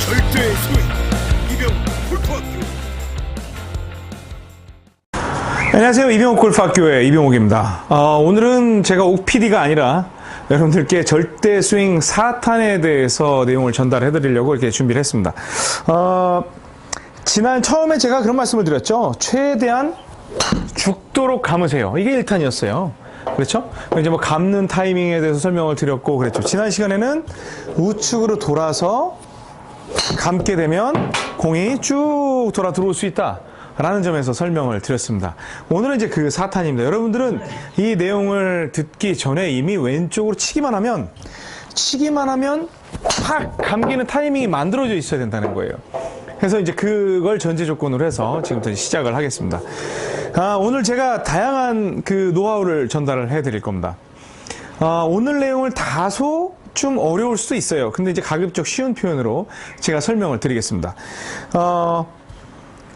절대 스윙 이병 골프학교. 안녕하세요. 이병옥 골프학교의 이병옥입니다. 오늘은 제가 옥PD가 아니라 여러분들께 절대 스윙 4탄에 대해서 내용을 전달해 드리려고 이렇게 준비를 했습니다. 지난 처음에 제가 그런 말씀을 드렸죠. 최대한 죽도록 감으세요. 이게 1탄이었어요. 그렇죠? 이제 뭐 감는 타이밍에 대해서 설명을 드렸고 그랬죠. 지난 시간에는 우측으로 돌아서 감게 되면 공이 쭉 돌아 들어올 수 있다 라는 점에서 설명을 드렸습니다. 오늘은 이제 그 4탄입니다. 여러분들은 이 내용을 듣기 전에 이미 왼쪽으로 치기만 하면 팍 감기는 타이밍이 만들어져 있어야 된다는 거예요. 그래서 이제 그걸 전제 조건으로 해서 지금부터 시작을 하겠습니다. 오늘 제가 다양한 그 노하우를 전달을 해 드릴 겁니다. 오늘 내용을 다소 좀 어려울 수도 있어요. 근데 이제 가급적 쉬운 표현으로 제가 설명을 드리겠습니다.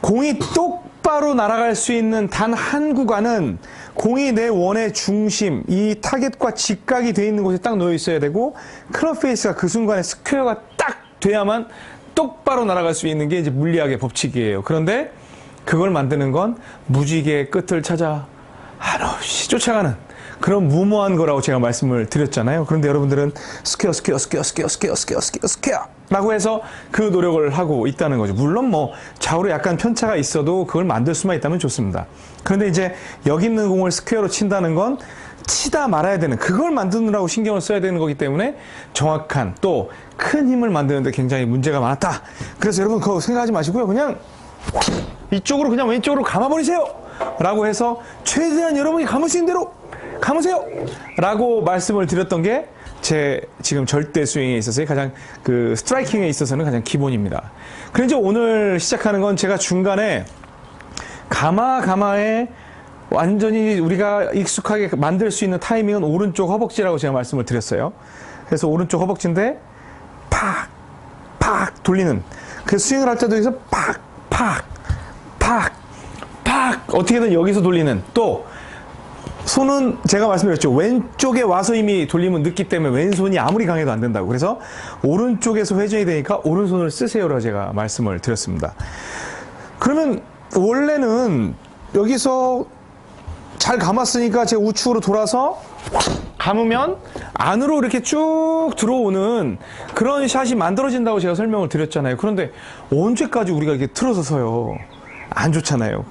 공이 똑바로 날아갈 수 있는 단 한 구간은 공이 내 원의 중심, 이 타겟과 직각이 되어 있는 곳에 딱 놓여 있어야 되고, 클럽 페이스가 그 순간에 스퀘어가 딱 돼야만 똑바로 날아갈 수 있는 게 이제 물리학의 법칙이에요. 그런데 그걸 만드는 건 무지개의 끝을 찾아 한없이 쫓아가는 그런 무모한 거라고 제가 말씀을 드렸잖아요. 그런데 여러분들은 스퀘어 라고 해서 그 노력을 하고 있다는 거죠. 물론 뭐 좌우로 약간 편차가 있어도 그걸 만들 수만 있다면 좋습니다. 그런데 이제 여기 있는 공을 스퀘어로 친다는 건 치다 말아야 되는, 그걸 만드느라고 신경을 써야 되는 거기 때문에 정확한 또 큰 힘을 만드는데 굉장히 문제가 많았다. 그래서 여러분 그거 생각하지 마시고요. 그냥 이쪽으로 그냥 왼쪽으로 감아버리세요 라고 해서 최대한 여러분이 감을 수 있는 대로 감으세요 라고 말씀을 드렸던 게 제 지금 절대 스윙에 있어서의 가장 그 스트라이킹에 있어서는 가장 기본입니다. 그래서 오늘 시작하는 건 제가 중간에 가마에 완전히 우리가 익숙하게 만들 수 있는 타이밍은 오른쪽 허벅지라고 제가 말씀을 드렸어요. 그래서 오른쪽 허벅지인데 팍 돌리는, 그 스윙을 할 때도 여기서 팍 어떻게든 여기서 돌리는, 또 손은 제가 말씀드렸죠. 왼쪽에 와서 이미 돌림은 늦기 때문에 왼손이 아무리 강해도 안 된다고. 그래서 오른쪽에서 회전이 되니까 오른손을 쓰세요라고 제가 말씀을 드렸습니다. 그러면 원래는 여기서 잘 감았으니까 제가 우측으로 돌아서 감으면 안으로 이렇게 쭉 들어오는 그런 샷이 만들어진다고 제가 설명을 드렸잖아요. 그런데 언제까지 우리가 이렇게 틀어서 서요? 안 좋잖아요.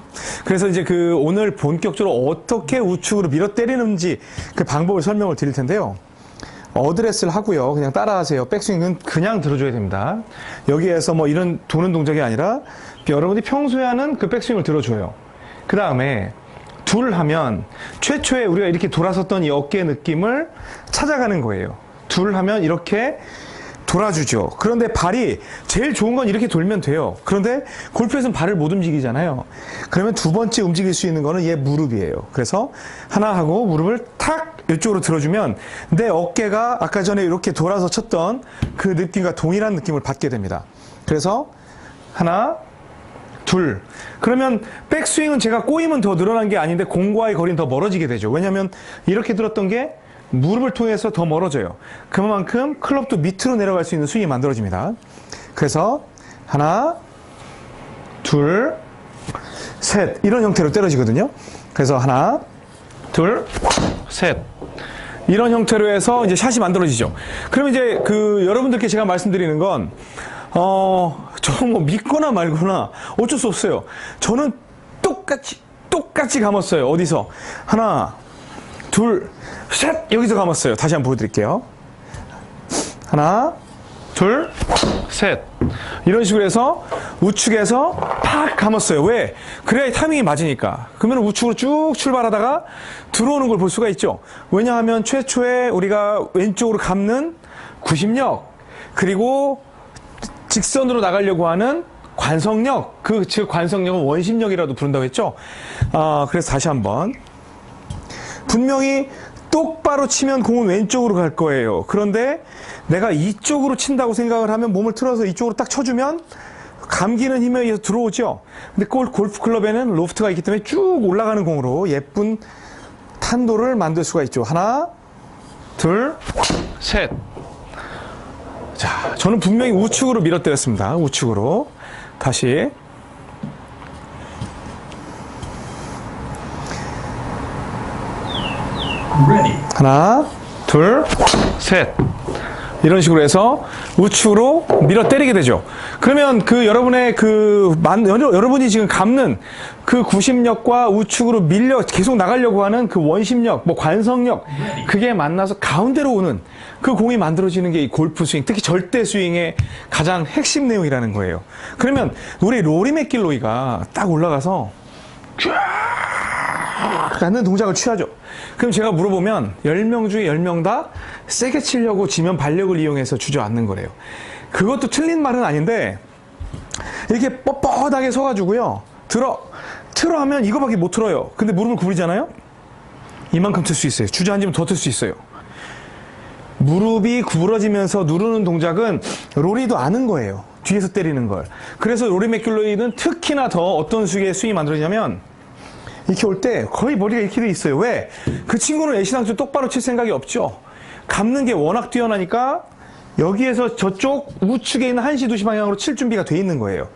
그래서 이제 그 오늘 본격적으로 어떻게 우측으로 밀어 때리는지 그 방법을 설명을 드릴 텐데요. 어드레스를 하고요. 그냥 따라하세요. 백스윙은 그냥 들어줘야 됩니다. 여기에서 뭐 이런 도는 동작이 아니라 여러분이 평소에 하는 그 백스윙을 들어줘요. 그 다음에 둘 하면 최초에 우리가 이렇게 돌아섰던 이 어깨 느낌을 찾아가는 거예요. 둘 하면 이렇게 돌아주죠. 그런데 발이 제일 좋은 건 이렇게 돌면 돼요. 그런데 골프에서는 발을 못 움직이잖아요. 그러면 두 번째 움직일 수 있는 거는 얘 무릎이에요. 그래서 하나 하고 무릎을 탁 이쪽으로 들어주면 내 어깨가 아까 전에 이렇게 돌아서 쳤던 그 느낌과 동일한 느낌을 받게 됩니다. 그래서 하나, 둘. 그러면 백스윙은 제가 꼬임은 더 늘어난 게 아닌데 공과의 거리는 더 멀어지게 되죠. 왜냐하면 이렇게 들었던 게 무릎을 통해서 더 멀어져요. 그만큼 클럽도 밑으로 내려갈 수 있는 스윙이 만들어집니다. 그래서 하나, 둘, 셋 이런 형태로 때려지거든요. 그래서 하나, 둘, 셋 이런 형태로 해서 이제 샷이 만들어지죠. 그러면 이제 그 여러분들께 제가 말씀드리는 건 저 뭐 믿거나 말거나 어쩔 수 없어요. 저는 똑같이 감았어요. 어디서? 하나, 둘, 셋! 여기서 감았어요. 다시 한번 보여드릴게요. 하나, 둘, 셋. 이런 식으로 해서 우측에서 팍 감았어요. 왜? 그래야 타이밍이 맞으니까. 그러면 우측으로 쭉 출발하다가 들어오는 걸 볼 수가 있죠. 왜냐하면 최초에 우리가 왼쪽으로 감는 구심력, 그리고 직선으로 나가려고 하는 관성력, 즉 관성력은 원심력이라도 부른다고 했죠. 그래서 다시 한번. 분명히 똑바로 치면 공은 왼쪽으로 갈 거예요. 그런데 내가 이쪽으로 친다고 생각을 하면 몸을 틀어서 이쪽으로 딱 쳐주면 감기는 힘에 의해서 들어오죠. 근데 골프 클럽에는 로프트가 있기 때문에 쭉 올라가는 공으로 예쁜 탄도를 만들 수가 있죠. 하나, 둘, 셋. 자, 저는 분명히 우측으로 밀어 때렸습니다. 우측으로. 다시. 하나, 둘, 셋. 이런 식으로 해서 우측으로 밀어 때리게 되죠. 그러면 여러분의 여러분이 지금 감는 그 구심력과 우측으로 밀려 계속 나가려고 하는 그 원심력, 뭐 관성력, 그게 만나서 가운데로 오는 그 공이 만들어지는 게 이 골프 스윙, 특히 절대 스윙의 가장 핵심 내용이라는 거예요. 그러면 우리 로리 맥길로이가 딱 올라가서 쫙 하는 동작을 취하죠. 그럼 제가 물어보면 10명 중에 10명 다 세게 치려고 지면 발력을 이용해서 주저앉는 거래요. 그것도 틀린 말은 아닌데 이렇게 뻣뻣하게 서가지고요. 틀어 하면 이거밖에 못 틀어요. 근데 무릎을 구부리잖아요. 이만큼 틀 수 있어요. 주저앉으면 더 틀 수 있어요. 무릎이 구부러지면서 누르는 동작은 로리도 아는 거예요. 뒤에서 때리는 걸. 그래서 로리 맥길로이는 특히나 더 어떤 식의 스윙이 만들어지냐면 이렇게 올 때 거의 머리가 이렇게 돼 있어요. 왜? 그 친구는 애시당초 똑바로 칠 생각이 없죠. 감는 게 워낙 뛰어나니까 여기에서 저쪽 우측에 있는 1시, 2시 방향으로 칠 준비가 돼 있는 거예요.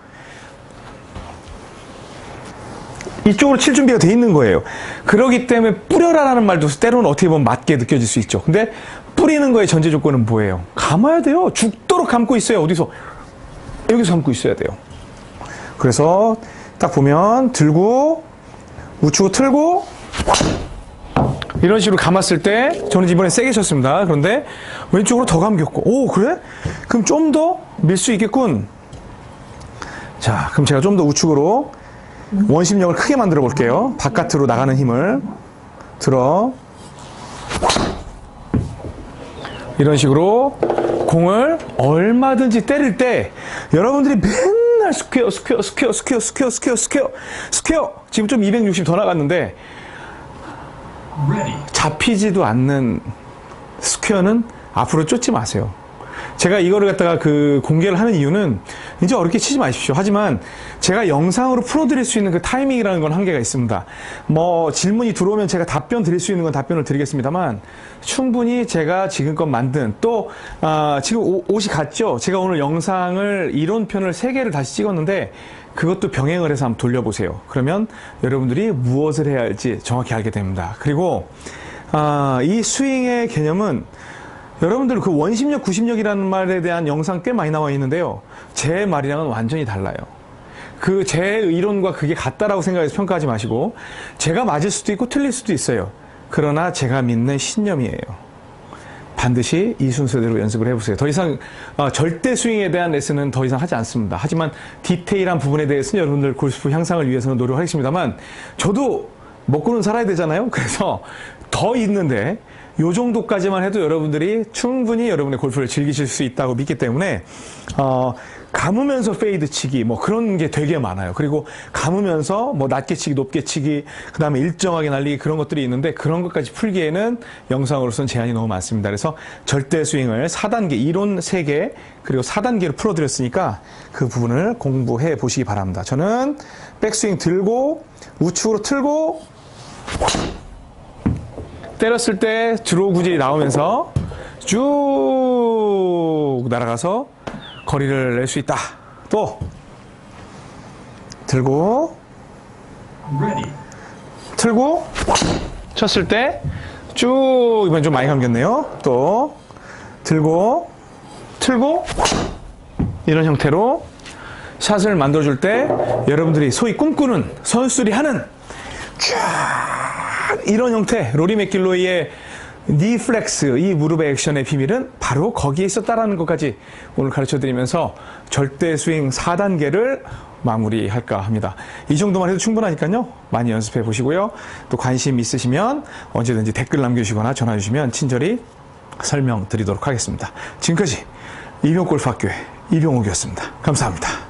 이쪽으로 칠 준비가 돼 있는 거예요. 그러기 때문에 뿌려라라는 말도 때로는 어떻게 보면 맞게 느껴질 수 있죠. 근데 뿌리는 거의 전제 조건은 뭐예요? 감아야 돼요. 죽도록 감고 있어야 어디서? 여기서 감고 있어야 돼요. 그래서 딱 보면 들고 우측으로 틀고 이런 식으로 감았을 때 저는 이번에 세게 쳤습니다. 그런데 왼쪽으로 더 감겼고, 오 그래? 그럼 좀 더 밀 수 있겠군. 자, 그럼 제가 좀 더 우측으로 원심력을 크게 만들어 볼게요. 바깥으로 나가는 힘을 들어 이런 식으로 공을 얼마든지 때릴 때 여러분들이 맨날 스퀘어 지금 좀 260 더 나갔는데 잡히지도 않는 스퀘어는 앞으로 쫓지 마세요. 제가 이거를 갖다가 공개를 하는 이유는 이제 어렵게 치지 마십시오. 하지만 제가 영상으로 풀어드릴 수 있는 그 타이밍이라는 건 한계가 있습니다. 뭐 질문이 들어오면 제가 답변 드릴 수 있는 건 답변을 드리겠습니다만 충분히 제가 지금껏 만든 또 지금 옷이 같죠? 제가 오늘 영상을 이론편을 3개를 다시 찍었는데 그것도 병행을 해서 한번 돌려보세요. 그러면 여러분들이 무엇을 해야 할지 정확히 알게 됩니다. 그리고 이 스윙의 개념은 여러분들 그 원심력, 구심력이라는 말에 대한 영상 꽤 많이 나와 있는데요. 제 말이랑은 완전히 달라요. 제 이론과 그게 같다라고 생각해서 평가하지 마시고 제가 맞을 수도 있고 틀릴 수도 있어요. 그러나 제가 믿는 신념이에요. 반드시 이 순서대로 연습을 해보세요. 더 이상 절대 스윙에 대한 레슨은 더 이상 하지 않습니다. 하지만 디테일한 부분에 대해서는 여러분들 골프 향상을 위해서는 노력하겠습니다만 저도 먹고는 살아야 되잖아요. 그래서 더 있는데 요 정도까지만 해도 여러분들이 충분히 여러분의 골프를 즐기실 수 있다고 믿기 때문에 감으면서 페이드 치기 뭐 그런 게 되게 많아요. 그리고 감으면서 뭐 낮게 치기, 높게 치기, 그 다음에 일정하게 날리기 그런 것들이 있는데 그런 것까지 풀기에는 영상으로서는 제한이 너무 많습니다. 그래서 절대 스윙을 4단계, 이론 3개 그리고 4단계로 풀어드렸으니까 그 부분을 공부해 보시기 바랍니다. 저는 백스윙 들고 우측으로 틀고 때렸을 때 드로우 구질이 나오면서 쭉 날아가서 거리를 낼 수 있다. 또 들고 틀고 쳤을 때 쭉 이번 좀 많이 감겼네요. 또 들고 틀고 이런 형태로 샷을 만들어줄 때 여러분들이 소위 꿈꾸는 선수들이 하는 쫙 이런 형태 로리 맥길로이의 니 플렉스, 이 무릎의 액션의 비밀은 바로 거기에 있었다라는 것까지 오늘 가르쳐드리면서 절대 스윙 4단계를 마무리할까 합니다. 이 정도만 해도 충분하니까요. 많이 연습해 보시고요. 또 관심 있으시면 언제든지 댓글 남겨주시거나 전화 주시면 친절히 설명드리도록 하겠습니다. 지금까지 이병골프학교의 이병옥이었습니다. 감사합니다.